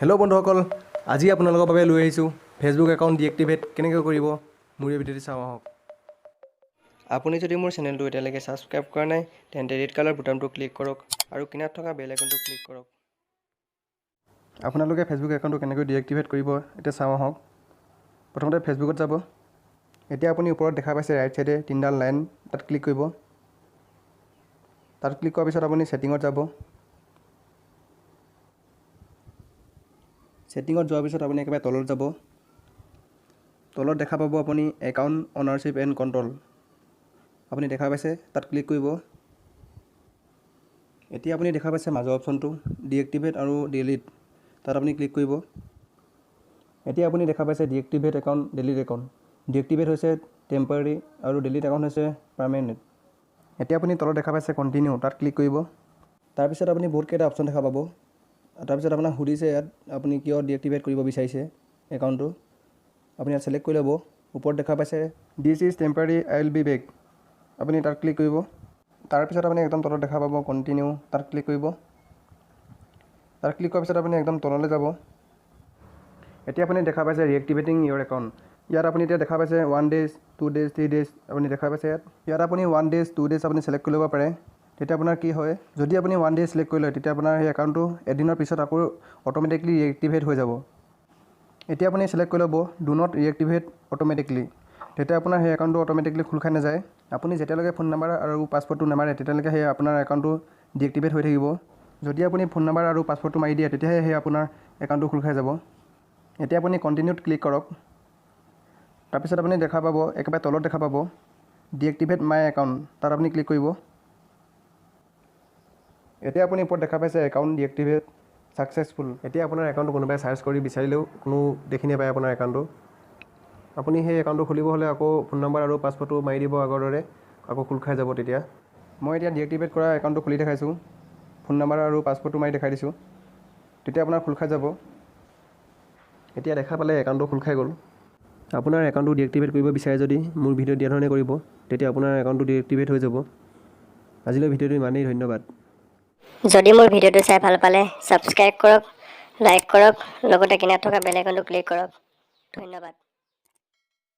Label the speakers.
Speaker 1: Hello' বন্ধুসকল, আজি আপোনালোকৰ বাবে লৈ আহিছোঁ ফেচবুক একাউণ্ট ডিএক্টিভেট কেনেকৈ কৰিব মোৰ এই ভিডিঅ'টো চাওঁ আহক। আপুনি যদি মোৰ চেনেলটো এতিয়ালৈকে ছাবস্ক্ৰাইব কৰা নাই তেন্তে ৰেড কালাৰ বুটামটো ক্লিক কৰক আৰু কিনাৰত থকা বেল আইকনটো ক্লিক কৰক। আপোনালোকে ফেচবুক একাউণ্টটো কেনেকৈ ডিএক্টিভেট কৰিব এতিয়া চাওঁ আহক। প্ৰথমতে ফেচবুকত যাব। এতিয়া আপুনি ওপৰত দেখা পাইছে ৰাইট চাইডে তিনিডাল লাইন, তাত ক্লিক কৰিব। তাত ক্লিক কৰাৰ পিছত আপুনি ছেটিঙত যাব। ছেটিঙত যোৱাৰ পিছত আপুনি একেবাৰে তলত যাব। তলত দেখা পাব আপুনি একাউণ্ট অনাৰশ্বিপ এণ্ড কণ্ট্ৰল, আপুনি দেখা পাইছে, তাত ক্লিক কৰিব। এতিয়া আপুনি দেখা পাইছে মাজৰ অপশ্যনটো ডিএক্টিভেট আৰু ডিলিট, তাত আপুনি ক্লিক কৰিব। এতিয়া আপুনি দেখা পাইছে deactivate account, delete account. Deactivate হৈছে টেম্পৰাৰী আৰু ডিলিট একাউণ্ট হৈছে পাৰ্মানেণ্ট। এতিয়া আপুনি তলত দেখা পাইছে কণ্টিনিউ, তাত ক্লিক কৰিব। তাৰপিছত আপুনি বহুতকেইটা অপশ্যন দেখা পাব। তাৰপিছত আপোনাক সুধিছে ইয়াত আপুনি কিয় ডিএক্টিভেট কৰিব বিচাৰিছে একাউণ্টটো, আপুনি ইয়াত ছিলেক্ট কৰি ল'ব। ওপৰত দেখা পাইছে this is temporary I will be back, আপুনি তাত ক্লিক কৰিব। তাৰপিছত আপুনি একদম তলত দেখা পাব কণ্টিনিউ, তাত ক্লিক কৰিব। তাত ক্লিক কৰাৰ পিছত আপুনি একদম তললৈ যাব। এতিয়া আপুনি দেখা পাইছে ৰিএক্টিভেটিং ইয়ৰ একাউণ্ট, ইয়াত আপুনি এতিয়া দেখা পাইছে 1 days 2 days 3 days, আপুনি দেখা পাইছে ইয়াত আপুনি 1 days 2 days আপুনি ছিলেক্ট কৰি ল'ব পাৰে। তেতিয়া আপোনাৰ কি হয়, যদি আপুনি 1 day ছিলেক্ট কৰি লয় তেতিয়া আপোনাৰ সেই একাউণ্টটো এদিনৰ পিছত আকৌ অট'মেটিকলি ৰিএক্টিভেট হৈ যাব। এতিয়া আপুনি ছিলেক্ট কৰি ল'ব ডু নট ৰিএক্টিভেট অট'মেটিকলি, তেতিয়া আপোনাৰ সেই একাউণ্টটো অট'মেটিকলি খোল খাই নাযায়। আপুনি যেতিয়ালৈকে ফোন নাম্বাৰ আৰু পাছৱৰ্ডটো নামাৰে তেতিয়ালৈকে সেই আপোনাৰ একাউণ্টটো ডিএক্টিভেট হৈ থাকিব। যদি আপুনি ফোন নাম্বাৰ আৰু পাছৱৰ্ডটো মাৰি দিয়ে তেতিয়াহে সেই আপোনাৰ একাউণ্টটো খোল খাই যাব। এতিয়া আপুনি কণ্টিনিউত ক্লিক কৰক। তাৰপিছত আপুনি দেখা পাব একেবাৰে তলত দেখা পাব ডিএক্টিভেট মাই একাউণ্ট, তাত আপুনি ক্লিক কৰিব। এতিয়া আপুনি ওপৰত দেখা পাইছে একাউণ্ট ডিএক্টিভেট ছাকচেছফুল। এতিয়া আপোনাৰ একাউণ্টটো কোনোবাই চাৰ্চ কৰি বিচাৰিলেও কোনো দেখি নাপায় আপোনাৰ একাউণ্টটো। আপুনি সেই একাউণ্টটো খুলিব হ'লে আকৌ ফোন নম্বৰ আৰু পাছৱৰ্ডটো মাৰি দিব আগৰ দৰে, আকৌ খোল খাই যাব তেতিয়া। মই এতিয়া ডিএক্টিভেট কৰা একাউণ্টটো খুলি দেখাইছোঁ, ফোন নম্বৰ আৰু পাছৱৰ্ডটো মাৰি দেখাই দিছোঁ, তেতিয়া আপোনাৰ খোল খাই যাব। এতিয়া দেখা পালে একাউণ্টটো খোল খাই গ'ল। আপোনাৰ একাউণ্টটো ডিএক্টিভেট কৰিব বিচাৰে যদি মোৰ ভিডিঅ' দিয়া ধৰণে কৰিব, তেতিয়া আপোনাৰ একাউণ্টটো ডিএক্টিভেট হৈ যাব। আজিলৈ ভিডিঅ'টো ইমানেই, ধন্যবাদ।
Speaker 2: যদি মোৰ ভিডিঅ'টো চাই ভাল পালে ছাবস্ক্ৰাইব কৰক, লাইক কৰক, লগতে কিনাৰত থকা বেল আইকনটো ক্লিক কৰক। ধন্যবাদ।